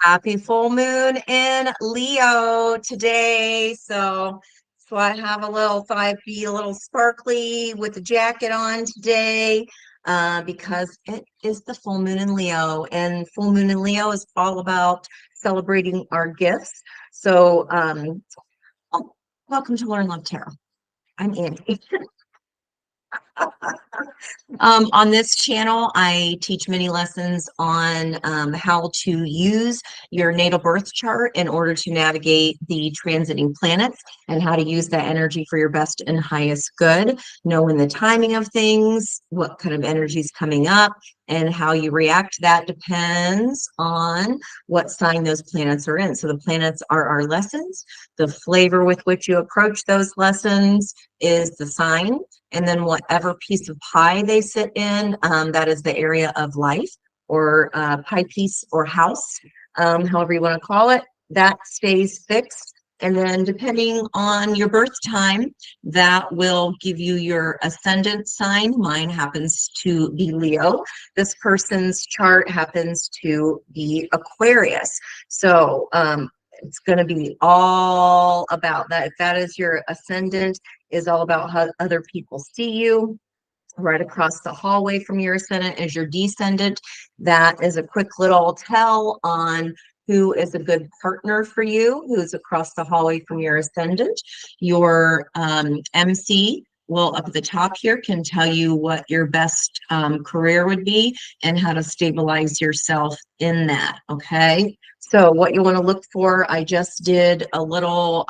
Happy full moon in Leo today. So I have thought I'd be a little sparkly with the jacket on today, because it is the full moon in Leo, and full moon in Leo is all about celebrating our gifts. So, oh, welcome to Learn Love Tarot. I'm Andy. On this channel, I teach many lessons on how to use your natal birth chart in order to navigate the transiting planets and how to use that energy for your best and highest good, knowing the timing of things, what kind of energy is coming up, and how you react to that depends on what sign those planets are in. So the planets are our lessons. The flavor with which you approach those lessons is the sign. And then whatever piece of pie they sit in, that is the area of life, or pie piece or house, however you want to call it, that stays fixed. And then depending on your birth time, that will give you your ascendant sign. Mine happens to be Leo. This person's chart happens to be Aquarius. So it's going to be all about that. If that is your ascendant, is all about how other people see you. Right across the hallway from your ascendant is your descendant. That is a quick little tell on who is a good partner for you, who's across the hallway from your ascendant. Your MC will, up at the top here, can tell you what your best career would be and how to stabilize yourself in that, okay? So what you want to look for, I just did a little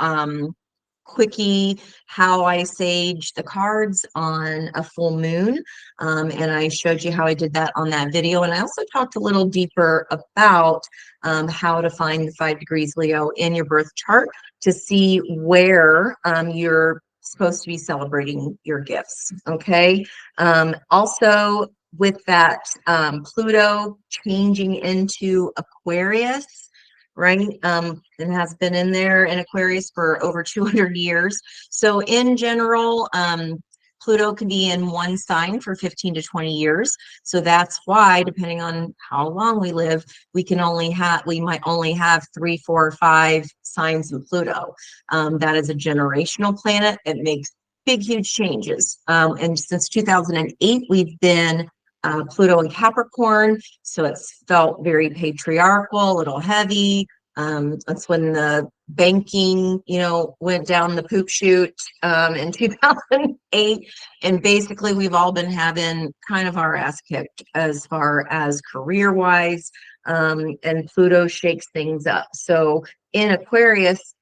quickie how I sage the cards on a full moon, and I showed you how I did that on that video. And I also talked a little deeper about how to find the 5 degrees Leo in your birth chart to see where you're supposed to be celebrating your gifts. Okay. Also, with that Pluto changing into Aquarius, right? It has been in there in Aquarius for over 200 years. So in general, Pluto can be in one sign for 15 to 20 years. So that's why, depending on how long we live, we might only have 3, 4, or 5 signs in Pluto. That is a generational planet. It makes big, huge changes. And since 2008, we've been Pluto in Capricorn, so it's felt very patriarchal, a little heavy. That's when the banking, went down the poop chute in 2008. And basically, we've all been having kind of our ass kicked as far as career-wise, and Pluto shakes things up. So in Aquarius,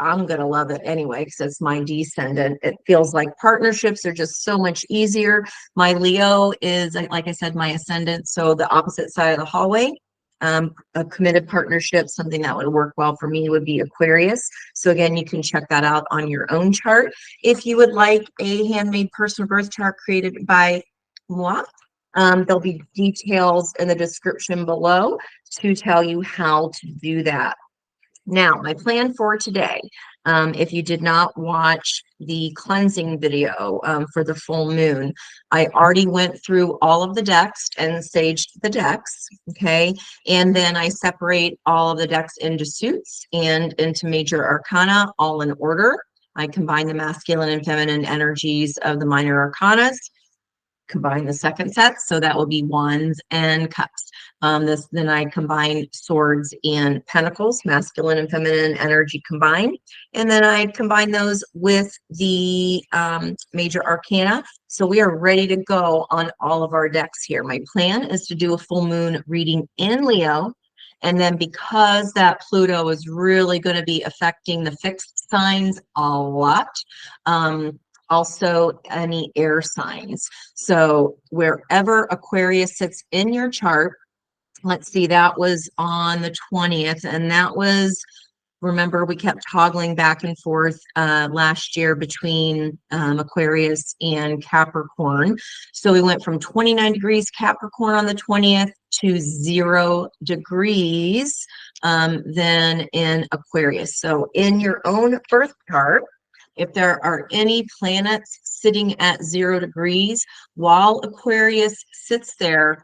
I'm going to love it anyway because it's my descendant. It feels like partnerships are just so much easier. My Leo is, like I said, my ascendant. So the opposite side of the hallway, a committed partnership, something that would work well for me would be Aquarius. So again, you can check that out on your own chart. If you would like a handmade personal birth chart created by moi, there'll be details in the description below to tell you how to do that. Now, my plan for today, if you did not watch the cleansing video for the full moon, I already went through all of the decks and saged the decks, okay? And then I separate all of the decks into suits and into major arcana, all in order. I combine the masculine and feminine energies of the minor arcanas, combine the second set, so that will be wands and cups. Then I combine swords and pentacles, masculine and feminine energy combined, and then I combine those with the major arcana. So we are ready to go on all of our decks here. My plan is to do a full moon reading in Leo, and then because that Pluto is really going to be affecting the fixed signs a lot, also any air signs. So wherever Aquarius sits in your chart, let's see, that was on the 20th, and that was, remember, we kept toggling back and forth last year between Aquarius and Capricorn. So we went from 29 degrees Capricorn on the 20th to 0 degrees then in Aquarius. So in your own birth chart, if there are any planets sitting at 0 degrees, while Aquarius sits there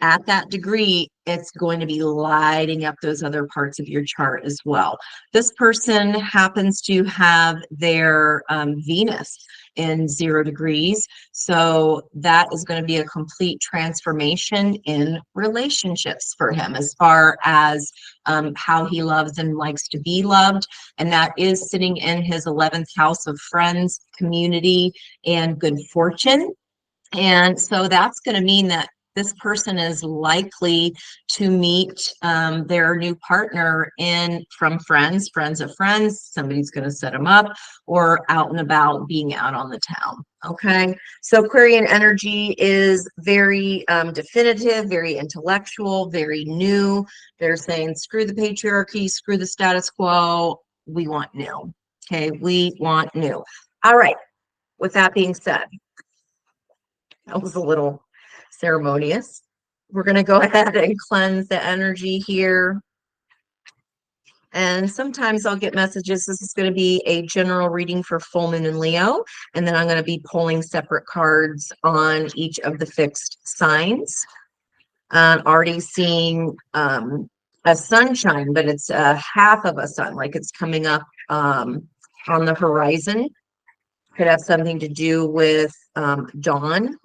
at that degree, it's going to be lighting up those other parts of your chart as well. This person happens to have their Venus in 0 degrees. So that is going to be a complete transformation in relationships for him as far as how he loves and likes to be loved. And that is sitting in his 11th house of friends, community, and good fortune. And so that's going to mean that this person is likely to meet their new partner from friends of friends. Somebody's going to set them up, or out and about, being out on the town. Okay, so Aquarian energy is very definitive, very intellectual, very new. They're saying, screw the patriarchy, screw the status quo. We want new. Okay, we want new. All right. With that being said, that was a little ceremonious. We're going to go ahead and cleanse the energy here. And sometimes I'll get messages. This is going to be a general reading for full moon and Leo. And then I'm going to be pulling separate cards on each of the fixed signs. Already seeing a sunshine, but it's half of a sun, like it's coming up on the horizon. Could have something to do with dawn.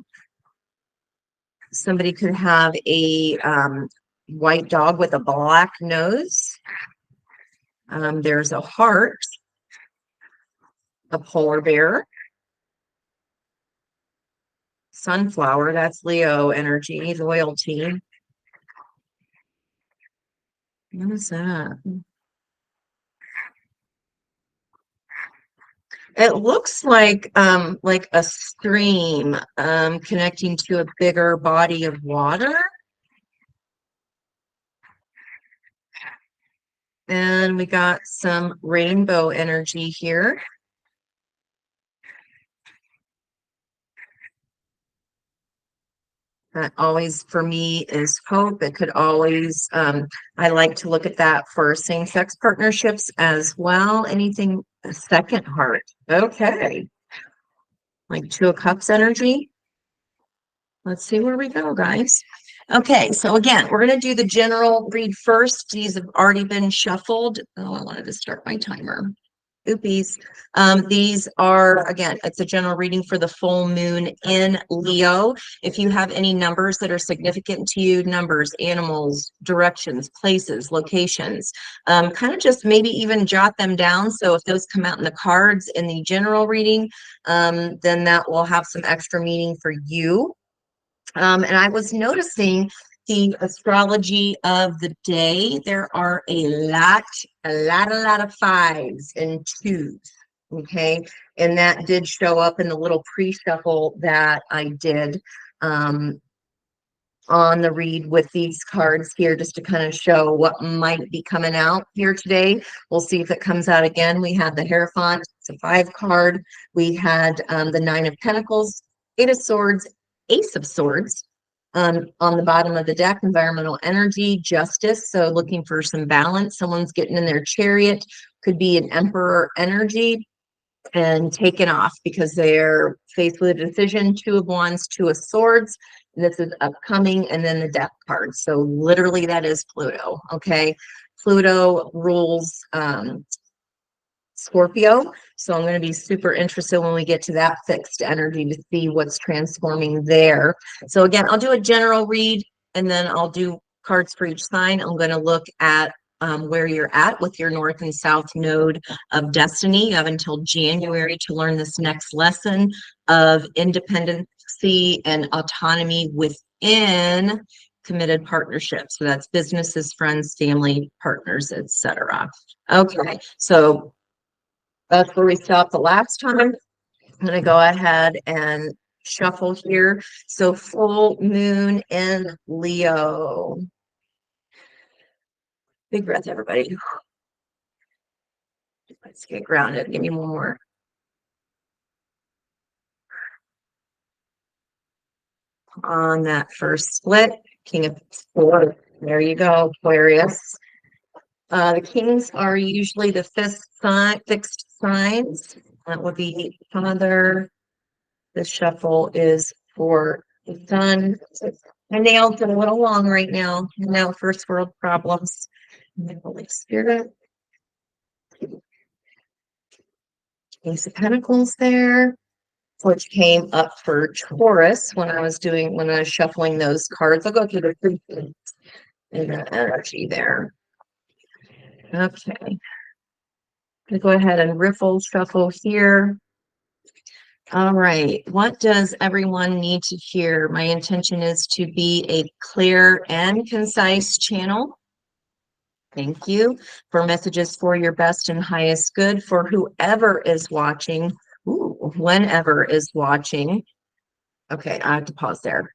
Somebody could have a white dog with a black nose. There's a heart, a polar bear, sunflower, that's Leo energy, loyalty. What is that? It looks like a stream connecting to a bigger body of water. And we got some rainbow energy here. That always, for me, is hope. It could always, I like to look at that for same-sex partnerships as well. Anything, a second heart. Okay. Like 2 of Cups energy. Let's see where we go, guys. Okay, so again, we're going to do the general read first. These have already been shuffled. Oh, I wanted to start my timer. Oopies. These are, again, it's a general reading for the full moon in Leo. If you have any numbers that are significant to you, numbers, animals, directions, places, locations, kind of just maybe even jot them down. So if those come out in the cards in the general reading, then that will have some extra meaning for you. And I was noticing the astrology of the day. There are a lot of 5s and 2s. Okay. And that did show up in the little pre-shuffle that I did on the read with these cards here, just to kind of show what might be coming out here today. We'll see if it comes out again. We had the Hierophant, it's a 5 card. We had the 9 of Pentacles, 8 of Swords, Ace of Swords. On the bottom of the deck, environmental energy, justice. So looking for some balance. Someone's getting in their chariot, could be an emperor energy, and taken off because they're faced with a decision. 2 of Wands, 2 of Swords. This is upcoming, and then the death card. So literally that is Pluto. Okay. Pluto rules Scorpio. So I'm going to be super interested when we get to that fixed energy to see what's transforming there. So again, I'll do a general read, and then I'll do cards for each sign. I'm going to look at where you're at with your north and south node of destiny. You have until January to learn this next lesson of independency and autonomy within committed partnerships. So that's businesses, friends, family, partners, etc. Okay, so that's where we stopped the last time. I'm going to go ahead and shuffle here. So full moon in Leo. Big breath, everybody. Let's get grounded. Give me one more. On that first split, King of Swords. There you go, Aquarius. The kings are usually the fixed signs. That would be Father. The shuffle is for the Sun, My nails are a little long right now. No first world problems. Holy Spirit. Ace of Pentacles there, which came up for Taurus when I was shuffling those cards. I'll go through the three things in the energy there. Okay. Gonna go ahead and riffle shuffle here. All right. What does everyone need to hear? My intention is to be a clear and concise channel. Thank you for messages for your best and highest good for whoever is watching, whenever is watching. Okay, I have to pause there.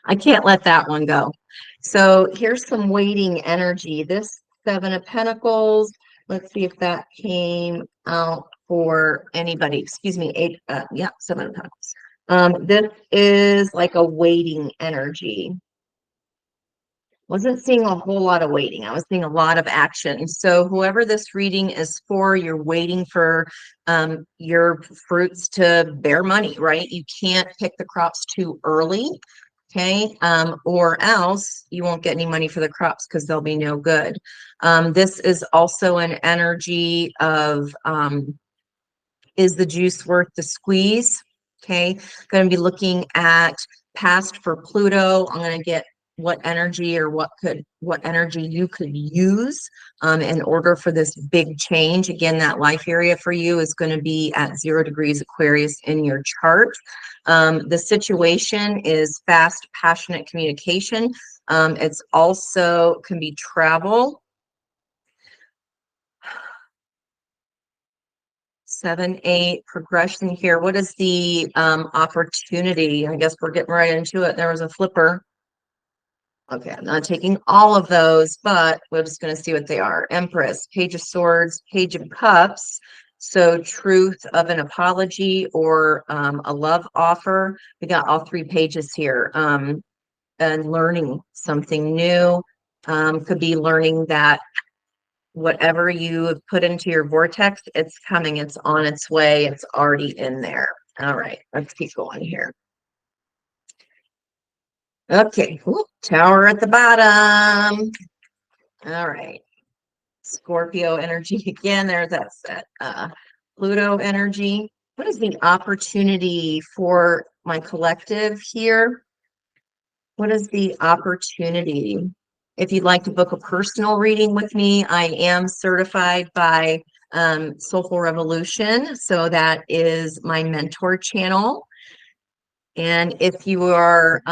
I can't let that one go. So here's some waiting energy. This Seven of Pentacles. Let's see if that came out for anybody. Excuse me, eight. Yeah, Seven of Pentacles. This is like a waiting energy. Wasn't seeing a whole lot of waiting. I was seeing a lot of action. So whoever this reading is for, you're waiting for your fruits to bear money, right? You can't pick the crops too early, okay? Or else you won't get any money for the crops because they'll be no good. This is also an energy of is the juice worth the squeeze? Okay, going to be looking at past for Pluto. I'm going to get what energy or what energy you could use in order for this big change. Again, that life area for you is going to be at 0 degrees Aquarius in your chart. The situation is fast, passionate communication. It's also can be travel. 7, 8, progression here. What is the opportunity? I guess we're getting right into it. There was a flipper. Okay, I'm not taking all of those, but we're just going to see what they are. Empress, Page of Swords, Page of Cups. So truth of an apology or a love offer. We got all 3 pages here. And learning something new. Could be learning that whatever you have put into your vortex, it's coming, it's on its way, it's already in there. All right, let's keep going here. Okay, Tower at the bottom. All right, Scorpio energy again. There's that set. Pluto energy. What is the opportunity for my collective here? What is the opportunity? If you'd like to book a personal reading with me, I am certified by Soulful Revolution. So that is my mentor channel. And if you are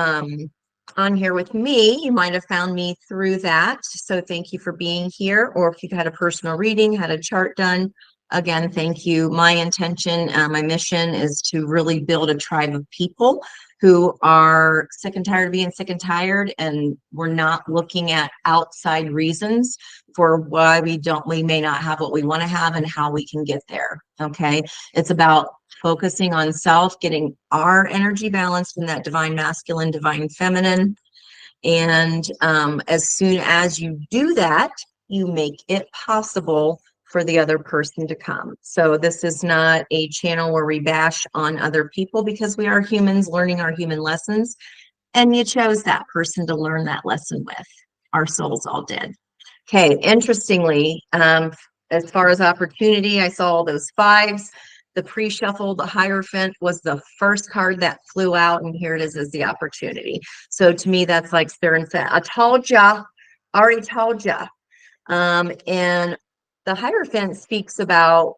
on here with me, you might have found me through that. So thank you for being here. Or if you've had a personal reading, had a chart done, again, thank you. My intention, my mission is to really build a tribe of people who are sick and tired of being sick and tired, and we're not looking at outside reasons for why we may not have what we want to have and how we can get there. Okay, it's about focusing on self, getting our energy balanced in that divine masculine, divine feminine. And as soon as you do that, you make it possible for the other person to come. So this is not a channel where we bash on other people, because we are humans learning our human lessons. And you chose that person to learn that lesson with. Our souls all did. Okay, interestingly, as far as opportunity, I saw all those 5s. The pre-shuffle, the Hierophant was the first card that flew out, and here it is as the opportunity. So to me, that's like staring and I told ya, already told ya. And the Hierophant speaks about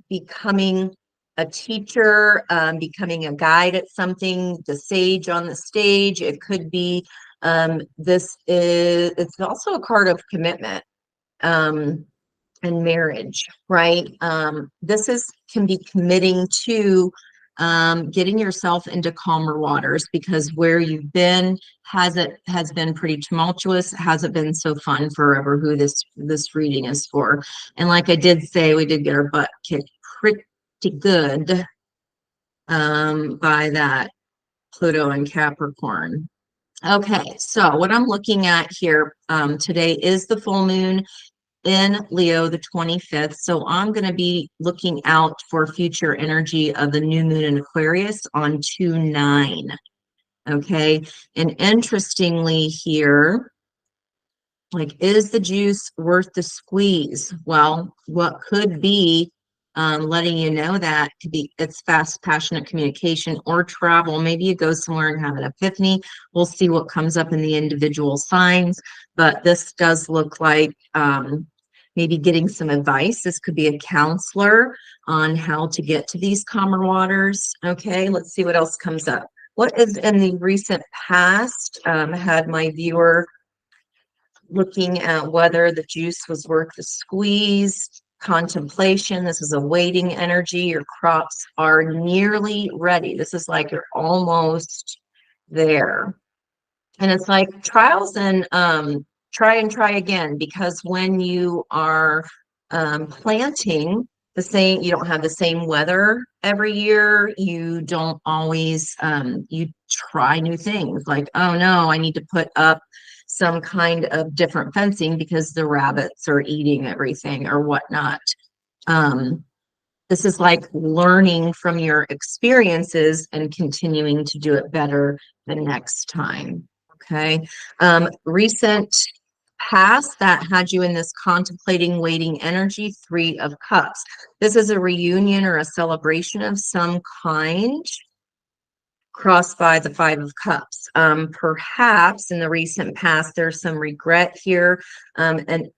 becoming a teacher, becoming a guide at something, the sage on the stage. It could be, it's also a card of commitment and marriage, right? This can be committing to getting yourself into calmer waters, because where you've been has been pretty tumultuous, hasn't been so fun forever. Who this reading is for. And like I did say, we did get our butt kicked pretty good by that Pluto and Capricorn. Okay, so what I'm looking at here today is the full moon in Leo, the 25th. So I'm going to be looking out for future energy of the new moon in Aquarius on 2/9. Okay. And interestingly here, like, is the juice worth the squeeze? Well, what could be letting you know that could be it's fast, passionate communication or travel. Maybe you go somewhere and have an epiphany. We'll see what comes up in the individual signs, but this does look like maybe getting some advice. This could be a counselor on how to get to these calmer waters. Okay, let's see what else comes up. What is in the recent past? Had my viewer looking at whether the juice was worth the squeeze, contemplation. This is a waiting energy. Your crops are nearly ready. This is like you're almost there. And it's like trials and try again, because when you are planting the same, you don't have the same weather every year. You don't always, you try new things like, oh no, I need to put up some kind of different fencing because the rabbits are eating everything or whatnot. Um, this is like learning from your experiences and continuing to do it better the next time. Okay. Recent past that had you in this contemplating, waiting energy, 3 of Cups. This is a reunion or a celebration of some kind, crossed by the 5 of Cups. Perhaps in the recent past, there's some regret here. And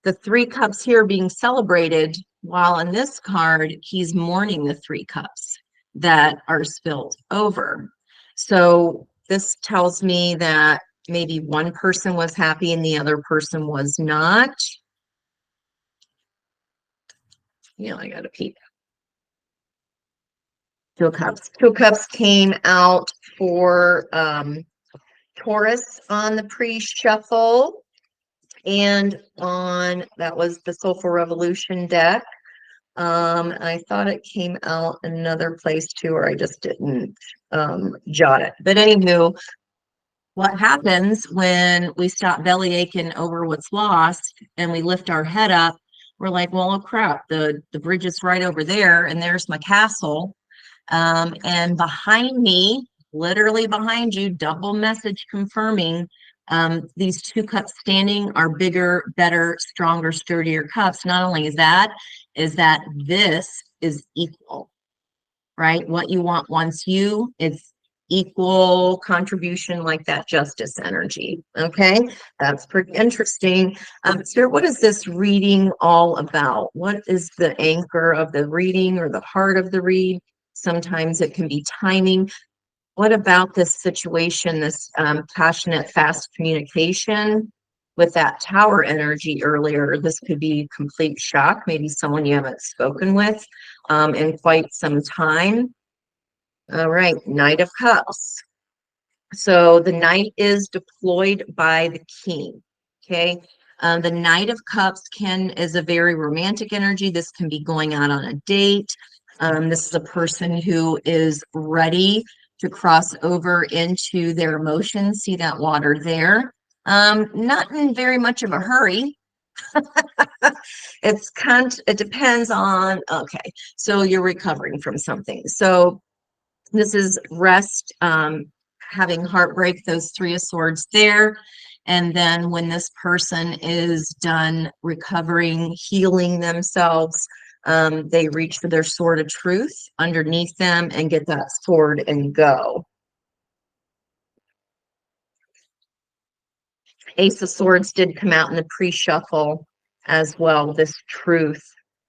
the 3 cups here being celebrated, while in this card, he's mourning the 3 cups that are spilled over. So this tells me that maybe one person was happy and the other person was not. You know, I got to peek. 2 of Cups. 2 of Cups came out for Taurus on the pre-shuffle. And on that was the Soulful Revolution deck. I thought it came out another place too, or I just didn't jot it. But anywho, what happens when we stop belly aching over what's lost and we lift our head up? We're like, well, oh crap, the bridge is right over there, and there's my castle. And behind me, literally behind you, double message confirming these 2 cups standing are bigger, better, stronger, sturdier cups. Not only is that this is equal, right? What you want wants you. It's equal contribution, like that justice energy. Okay, that's pretty interesting. Spirit, what is this reading all about? What is the anchor of the reading or the heart of the read? Sometimes it can be timing. What about this situation, this passionate, fast communication with that tower energy earlier? This could be complete shock, maybe someone you haven't spoken with in quite some time. All right, Knight of Cups. So the Knight is deployed by the King, okay? The Knight of Cups is a very romantic energy. This can be going out on a date. This is a person who is ready to cross over into their emotions. See that water there? Not in very much of a hurry. It depends on, okay, so you're recovering from something. So this is rest, having heartbreak, those 3 of Swords there. And then when this person is done recovering, healing themselves, they reach for their sword of truth underneath them and get that sword and go. Ace of Swords did come out in the pre-shuffle as well, this truth,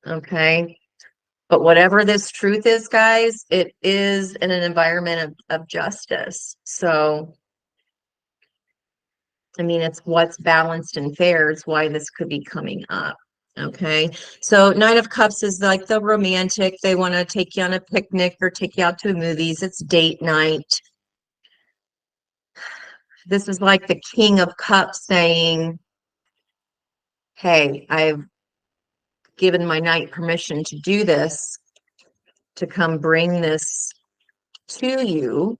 okay? But whatever this truth is, guys, it is in an environment of justice. So, I mean, it's what's balanced and fair is why this could be coming up. Okay. So Knight of Cups is like the romantic. They want to take you on a picnic or take you out to movies. It's date night. This is like the King of Cups saying, hey, I've given my knight permission to do this, to come bring this to you.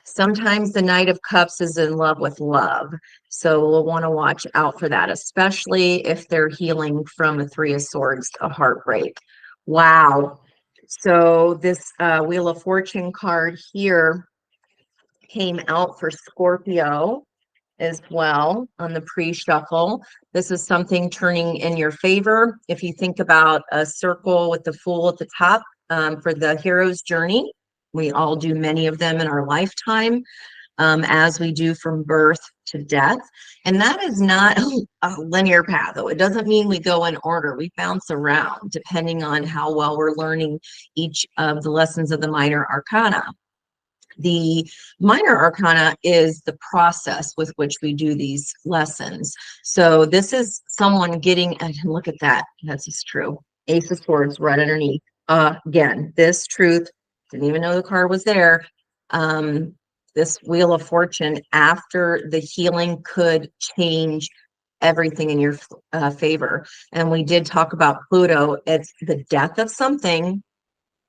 Sometimes the Knight of Cups is in love with love. So we'll want to watch out for that, especially if they're healing from a 3 of Swords, a heartbreak. Wow. So this Wheel of Fortune card here came out for Scorpio as well on the pre-shuffle. This is something turning in your favor. If you think about a circle with the Fool at the top, for the hero's journey, we all do many of them in our lifetime, as we do from birth to death. And that is not a linear path, though. It doesn't mean we go in order. We bounce around depending on how well we're learning each of the lessons of the minor arcana. The minor arcana is the process with which we do these lessons. So this is someone getting, and look at that. That's just true. Ace of Swords right underneath. Again, this truth, didn't even know the card was there. This Wheel of Fortune, after the healing, could change everything in your favor. And we did talk about Pluto. It's the death of something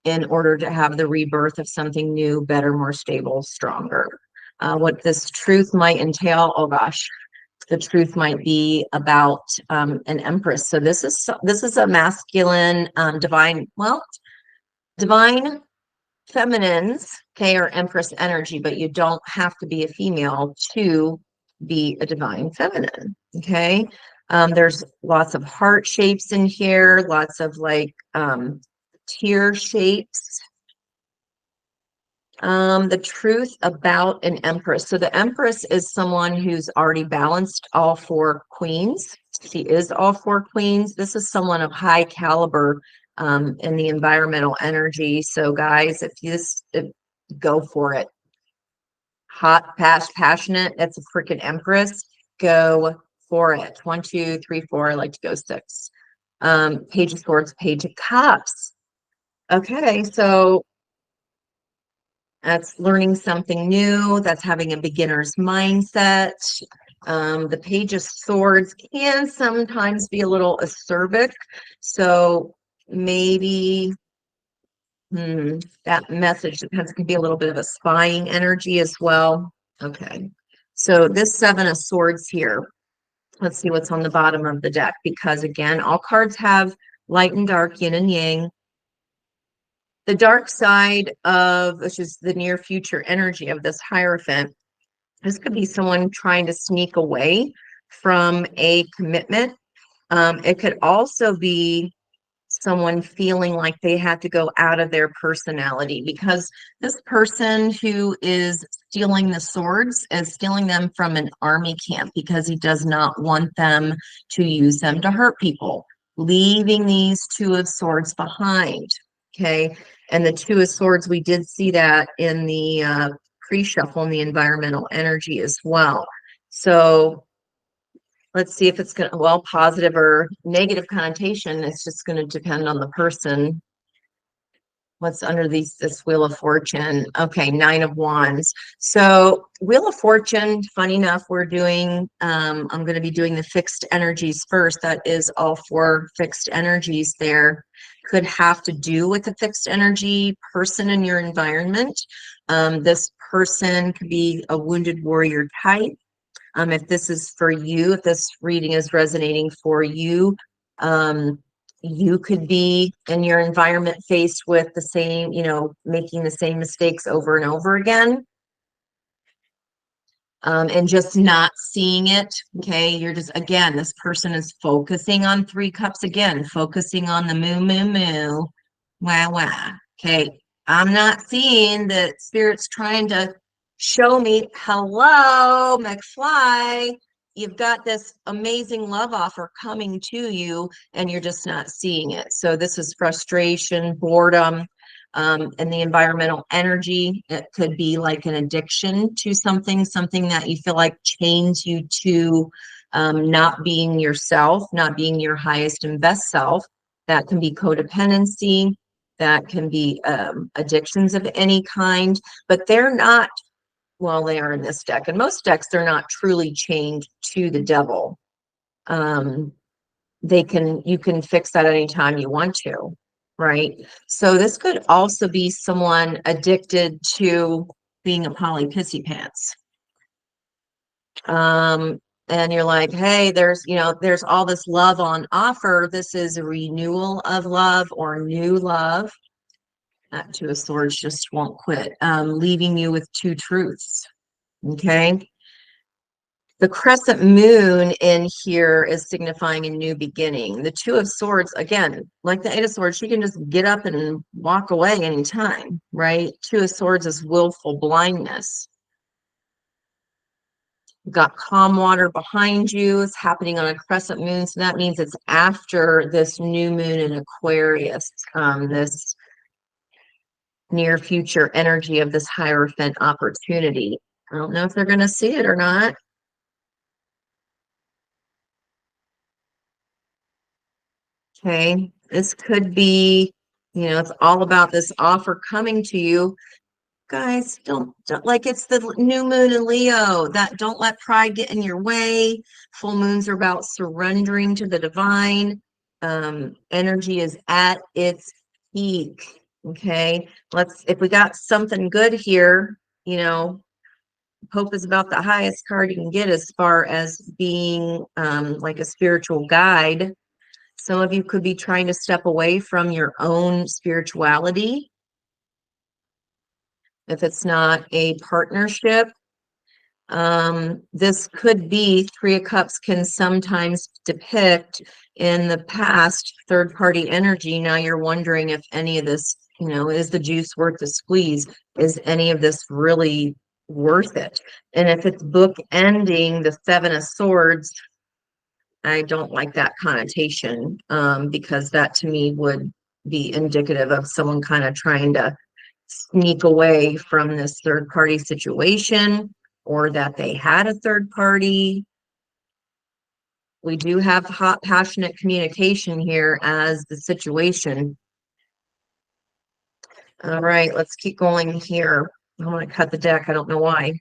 in order to have the rebirth of something new, better, more stable, stronger. What this truth might entail, oh gosh, the truth might be about an empress. So this is a masculine, divine, well, divine feminines, okay, or empress energy, but you don't have to be a female to be a divine feminine, okay? There's lots of heart shapes in here, lots of like tear shapes. The truth about an empress. So the empress is someone who's already balanced all four queens. She is all four queens. This is someone of high caliber in the environmental energy. So guys, if go for it. Hot, passionate, that's a freaking empress. Go for it. 1, 2, 3, 4. I like to go 6. Page of Swords, Page of Cups. Okay, so that's learning something new. That's having a beginner's mindset. The Page of Swords can sometimes be a little acerbic. So maybe that message depends. It can be a little bit of a spying energy as well. Okay. So this 7 of Swords here. Let's see what's on the bottom of the deck, because again, all cards have light and dark, yin and yang. The dark side of, which is the near future energy of this Hierophant, this could be someone trying to sneak away from a commitment. It could also be someone feeling like they had to go out of their personality, because this person who is stealing the swords is stealing them from an army camp because he does not want them to use them to hurt people, leaving these 2 of Swords behind. Okay. And the 2 of Swords, we did see that in the pre-shuffle in the environmental energy as well. So let's see if it's going to, well, positive or negative connotation. It's just going to depend on the person. What's under this Wheel of Fortune? Okay, 9 of Wands. So Wheel of Fortune, funny enough, we're doing, I'm going to be doing the fixed energies first. That is all 4 fixed energies there. Could have to do with a fixed energy person in your environment. This person could be a wounded warrior type. If this is for you, if this reading is resonating for you, you could be in your environment faced with the same, making the same mistakes over and over again. And just not seeing it. Okay, you're just, again, this person is focusing on 3 cups again, focusing on the moo. Wah, wah. Okay, I'm not seeing that Spirit's trying to show me, hello, McFly, you've got this amazing love offer coming to you, and you're just not seeing it. So this is frustration, boredom, and the environmental energy. It could be like an addiction to something that you feel like chains you to not being yourself, not being your highest and best self. That can be codependency. That can be addictions of any kind, but they're not, well, they are in this deck. And most decks, they're not truly chained to the devil. You can fix that anytime you want to, right? So this could also be someone addicted to being a poly pissy pants. And you're like, hey, there's all this love on offer. This is a renewal of love or new love. That Two of Swords just won't quit. Leaving you with two truths. Okay. The crescent moon in here is signifying a new beginning. The Two of Swords, again, like the Eight of Swords, she can just get up and walk away anytime, right? Two of Swords is willful blindness. You've got calm water behind you. It's happening on a crescent moon, so that means it's after this new moon in Aquarius, this near future energy of this Hierophant opportunity. I don't know if they're going to see it or not. Okay, this could be, it's all about this offer coming to you. Guys, don't like it's the new moon in Leo. That don't let pride get in your way. Full moons are about surrendering to the divine. Energy is at its peak. Okay, if we got something good here, hope is about the highest card you can get as far as being like a spiritual guide. Some of you could be trying to step away from your own spirituality. If it's not a partnership, this could be Three of Cups can sometimes depict in the past third-party energy. Now you're wondering if any of this, is the juice worth the squeeze? Is any of this really worth it? And if it's book ending the Seven of Swords, I don't like that connotation, because that to me would be indicative of someone kind of trying to sneak away from this third party situation, or that they had a third party. We do have hot, passionate communication here as the situation. All right, let's keep going here. I want to cut the deck. I don't know why.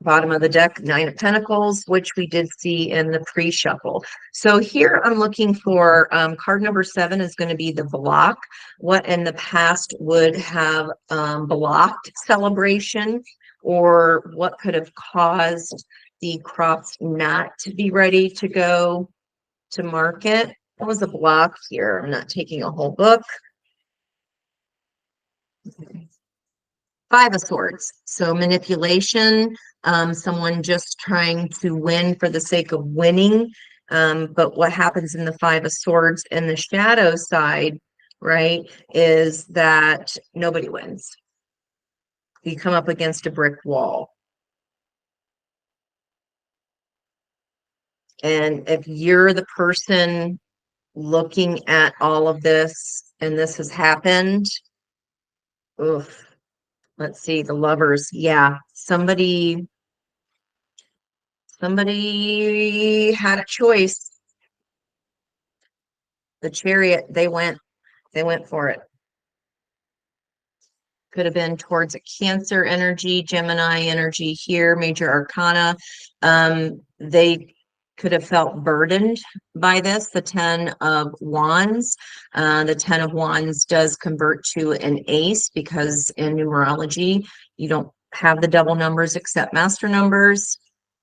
Bottom of the deck, Nine of Pentacles, which we did see in the pre-shuffle. So here I'm looking for card number 7 is going to be the block. What in the past would have blocked celebration, or what could have caused the crops not to be ready to go to market? What was a block here? I'm not taking a whole book. Five of Swords. So manipulation, someone just trying to win for the sake of winning. But what happens in the Five of Swords in the shadow side, right, is that nobody wins. You come up against a brick wall. And if you're the person looking at all of this and this has happened, oof. Let's see, the Lovers. Yeah, somebody had a choice. The Chariot, they went for it. Could have been towards a Cancer energy, Gemini energy here, major arcana. They could have felt burdened by this. The Ten of Wands. The Ten of Wands does convert to an ace because in numerology, you don't have the double numbers except master numbers.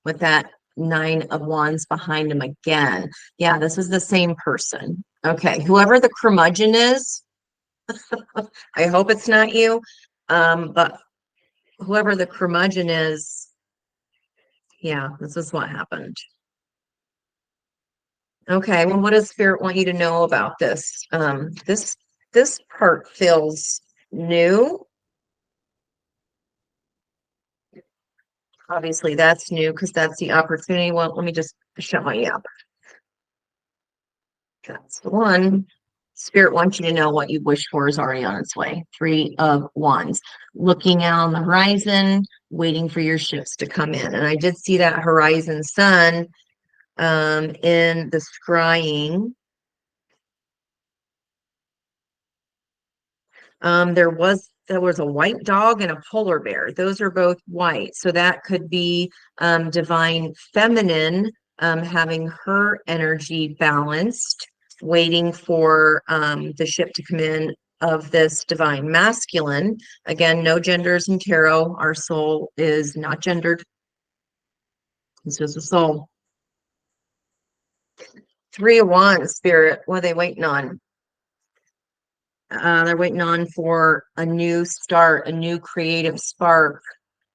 With that Nine of Wands behind him again. Yeah, this is the same person. Okay, whoever the curmudgeon is, I hope it's not you, but whoever the curmudgeon is, yeah, this is what happened. Okay, well, what does Spirit want you to know about this? This part feels new. Obviously, that's new because that's the opportunity. Well, let me just shut my app. That's the one. Spirit wants you to know what you wish for is already on its way. Three of Wands. Looking out on the horizon, waiting for your ships to come in. And I did see that horizon sun in the scrying. There was a white dog and a polar bear. Those are both white. So that could be divine feminine having her energy balanced, waiting for the ship to come in of this divine masculine. Again, no genders in tarot. Our soul is not gendered. It's just a soul. Three of Wands, Spirit. What are they waiting on? They're waiting on for a new start, a new creative spark.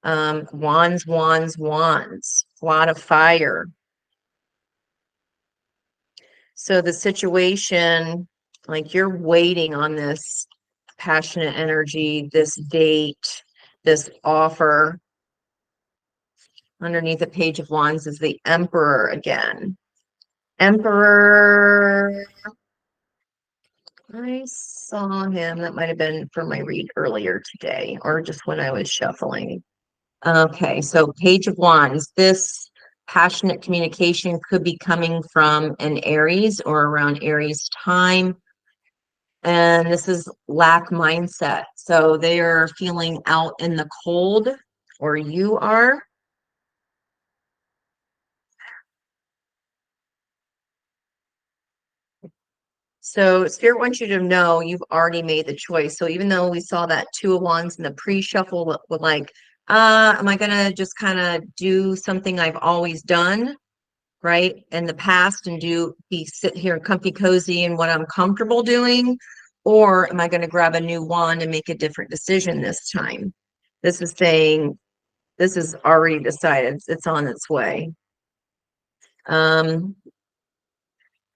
Wands, wands, wands. A lot of fire. So the situation, like you're waiting on this passionate energy, this date, this offer. Underneath the Page of Wands is the Emperor again. Emperor. I saw him. That might have been for my read earlier today or just when I was shuffling. Okay, so Page of Wands. This passionate communication could be coming from an Aries or around Aries time. And this is lack mindset. So they are feeling out in the cold, or you are. So Spirit wants you to know you've already made the choice. So even though we saw that Two of Wands in the pre-shuffle with like, am I gonna just kind of do something I've always done, right, in the past and be sit here comfy cozy in what I'm comfortable doing? Or am I gonna grab a new wand and make a different decision this time? This is saying this is already decided. It's on its way. Um,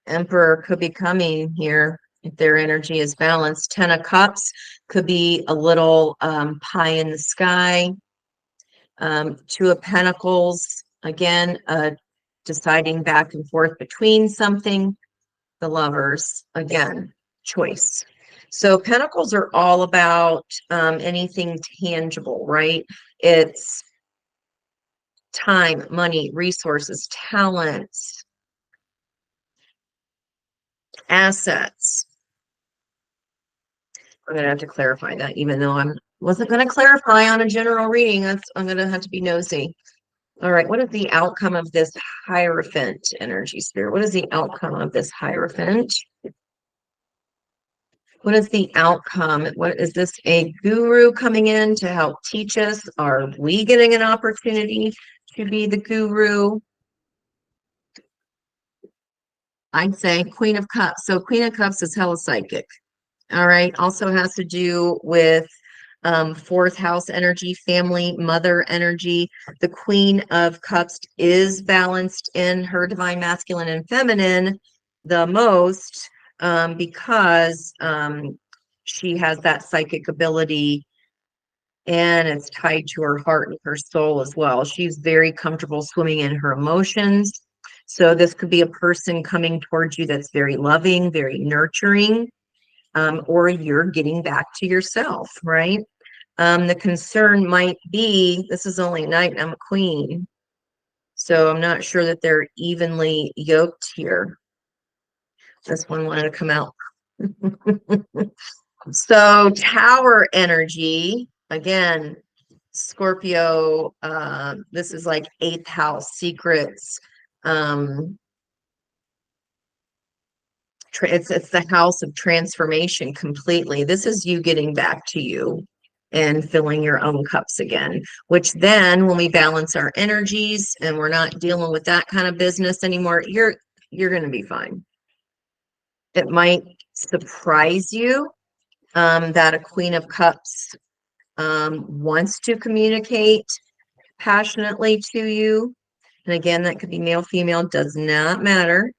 Emperor could be coming here if their energy is balanced. Ten of Cups could be a little pie in the sky. Two of Pentacles, again, deciding back and forth between something. The Lovers, again, choice. So Pentacles are all about anything tangible, right? It's time, money, resources, talents, assets. I'm going to have to clarify that, even though I wasn't going to clarify on a general reading. I'm going to have to be nosy. All right, what is the outcome of this Hierophant energy, Spirit? What is the outcome of this Hierophant? What is the outcome? What is this, a guru coming in to help teach us? Are we getting an opportunity to be the guru? I'd say Queen of Cups. So Queen of Cups is hella psychic. All right. Also has to do with fourth house energy, family, mother energy. The Queen of Cups is balanced in her divine masculine and feminine the most because she has that psychic ability and it's tied to her heart and her soul as well. She's very comfortable swimming in her emotions. So this could be a person coming towards you that's very loving, very nurturing, or you're getting back to yourself, right? The concern might be, this is only Knight and I'm a Queen. So I'm not sure that they're evenly yoked here. This one wanted to come out. So Tower energy, again, Scorpio, this is like eighth house secrets. It's the house of transformation completely. This is you getting back to you and filling your own cups again, which then when we balance our energies and we're not dealing with that kind of business anymore, you're going to be fine. It might surprise you that a Queen of Cups wants to communicate passionately to you. And again, that could be male, female, does not matter.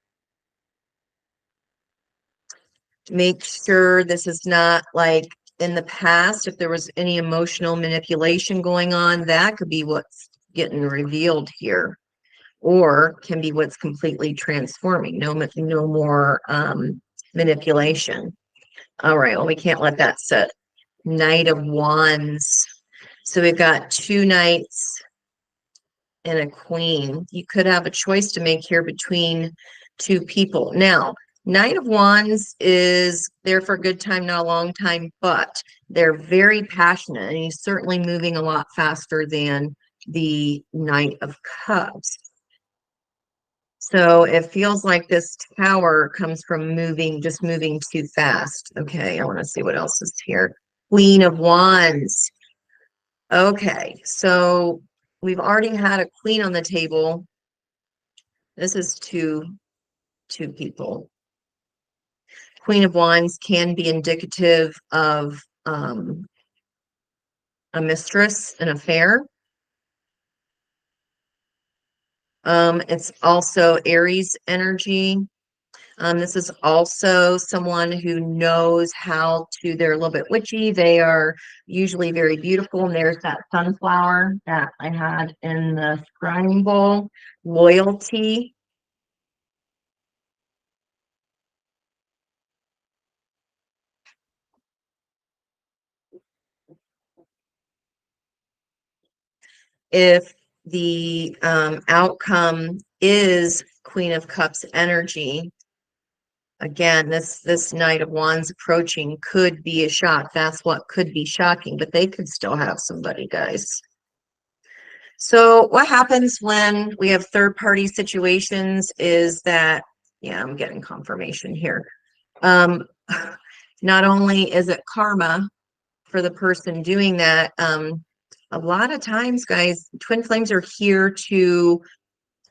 Make sure this is not like in the past, if there was any emotional manipulation going on, that could be what's getting revealed here, or can be what's completely transforming. No more manipulation. All right, well, we can't let that sit. Knight of Wands. So we've got two knights and a queen. You could have a choice to make here between two people. Now, Knight of Wands is there for a good time, not a long time, but they're very passionate, and he's certainly moving a lot faster than the Knight of Cups. So it feels like this Tower comes from just moving too fast. Okay, I want to see what else is here. Queen of Wands. Okay, so we've already had a queen on the table. This is two people. Queen of Wands can be indicative of a mistress, an affair. It's also Aries energy. This is also someone who knows how to, they're a little bit witchy. They are usually very beautiful. And there's that sunflower that I had in the scrying bowl. Loyalty. If the outcome is Queen of Cups energy, again, this Knight of Wands approaching could be a shock. That's what could be shocking, but they could still have somebody, guys. So what happens when we have third-party situations is that, yeah, I'm getting confirmation here. Not only is it karma for the person doing that, a lot of times, guys, twin flames are here to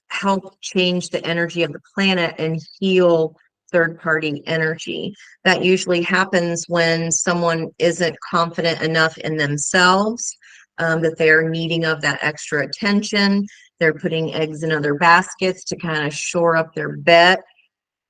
help change the energy of the planet and heal third-party energy. That usually happens when someone isn't confident enough in themselves, that they're needing of that extra attention. They're putting eggs in other baskets to kind of shore up their bet.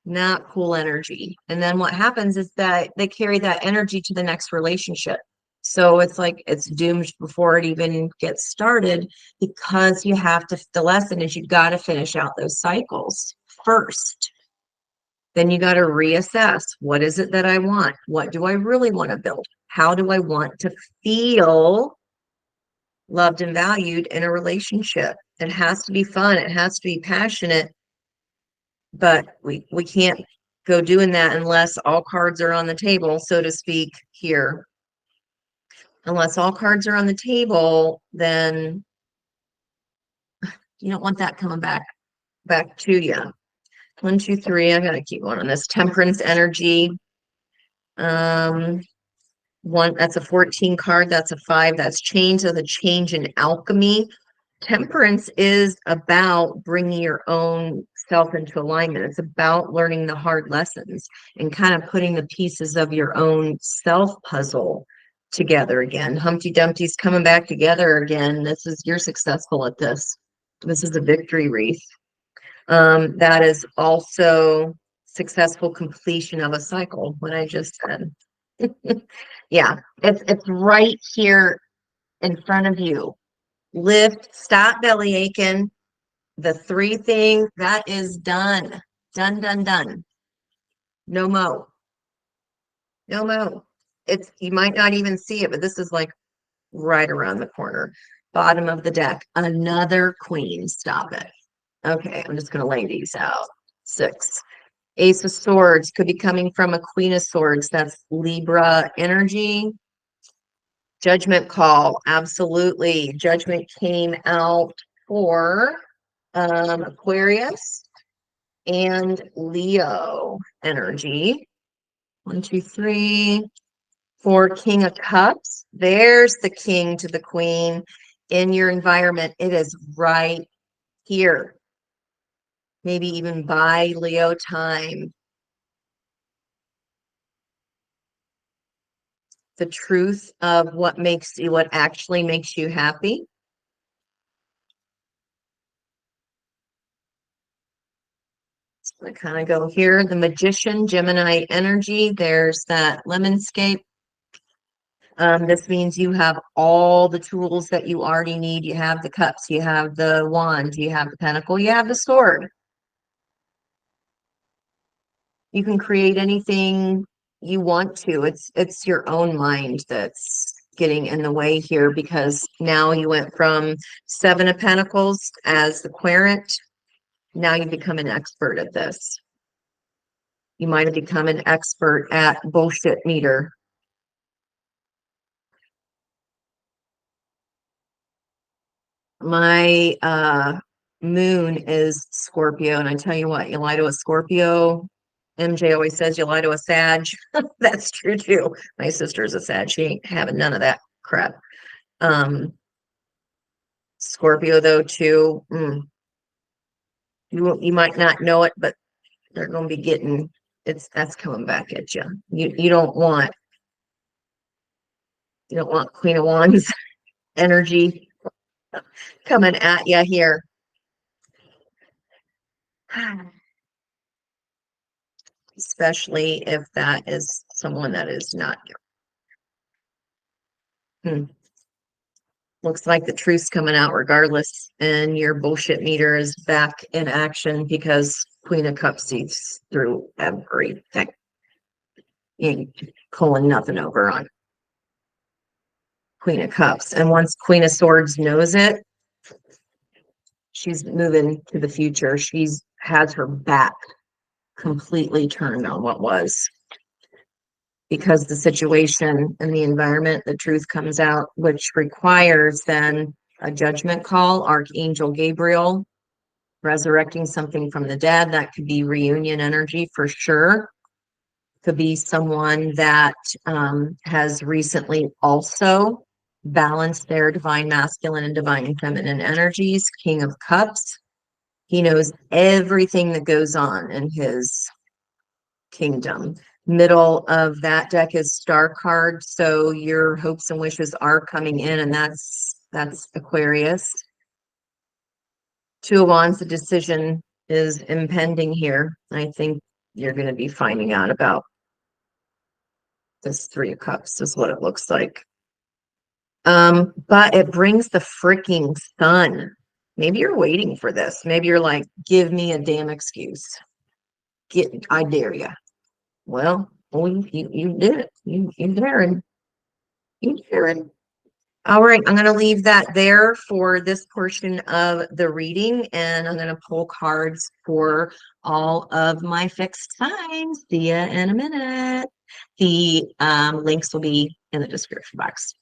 Not cool energy. And then what happens is that they carry that energy to the next relationship. So it's like it's doomed before it even gets started, because you have to, the lesson is you got to finish out those cycles first. Then you got to reassess, what is it that I want? What do I really want to build? How do I want to feel loved and valued in a relationship? It has to be fun. It has to be passionate, but we can't go doing that unless all cards are on the table, so to speak, here. Unless all cards are on the table, then you don't want that coming back to you. 1, 2, 3. I gotta keep going on this. Temperance energy. One, that's a 14 card. That's a 5. That's change. So the change in alchemy. Temperance is about bringing your own self into alignment. It's about learning the hard lessons and kind of putting the pieces of your own self puzzle together again. Humpty Dumpty's coming back together again. You're successful at this. This is a victory wreath. That is also successful completion of a cycle, what I just said. Yeah, it's right here in front of you. Lift, stop belly aching. The 3 thing, that is done. Done, done, done. No mo. No mo. It's, you might not even see it, but this is like right around the corner. Bottom of the deck. Another queen. Stop it. Okay, I'm just going to lay these out. 6. Ace of Swords could be coming from a Queen of Swords. That's Libra energy. Judgment call. Absolutely. Judgment came out for Aquarius and Leo energy. 1, 2, 3, 4. King of Cups. There's the king to the queen in your environment. It is right here. Maybe even by Leo time. The truth of what actually makes you happy. I kind of go here. The Magician, Gemini energy. There's that lemonscape. This means you have all the tools that you already need. You have the cups, you have the wand, you have the pentacle, you have the sword. You can create anything you want to. It's your own mind that's getting in the way here, because now you went from 7 of Pentacles as the querent. Now you become an expert at this. You might have become an expert at bullshit meter. My moon is Scorpio, and I tell you what, you lie to a Scorpio. MJ always says you lie to a Sag. That's true too. My sister's a Sag. She ain't having none of that crap. Scorpio though too. You might not know it, but they're going to be getting that's coming back at you. You don't want Queen of Wands energy coming at you here. Especially if that is someone that is not you. Looks like the truth's coming out regardless, and your bullshit meter is back in action because Queen of Cups sees through everything. You ain't pulling nothing over on Queen of Cups. And once Queen of Swords knows it, she's moving to the future. She's has her back completely turned on what was. Because the situation and the environment, the truth comes out, which requires then a judgment call, Archangel Gabriel, resurrecting something from the dead. That could be reunion energy for sure. Could be someone that has recently also balanced their divine masculine and divine feminine energies. King of Cups. He knows everything that goes on in his kingdom. Middle of that deck is Star card, so your hopes and wishes are coming in, and that's Aquarius. Two of Wands, the decision is impending here. I think you're going to be finding out about this Three of Cups is what it looks like. But it brings the freaking sun. Maybe you're waiting for this. Maybe you're like, give me a damn excuse. I dare you. Well, you did it. You dared. You dared. All right, I'm going to leave that there for this portion of the reading, and I'm going to pull cards for all of my fixed signs. See ya in a minute. The links will be in the description box.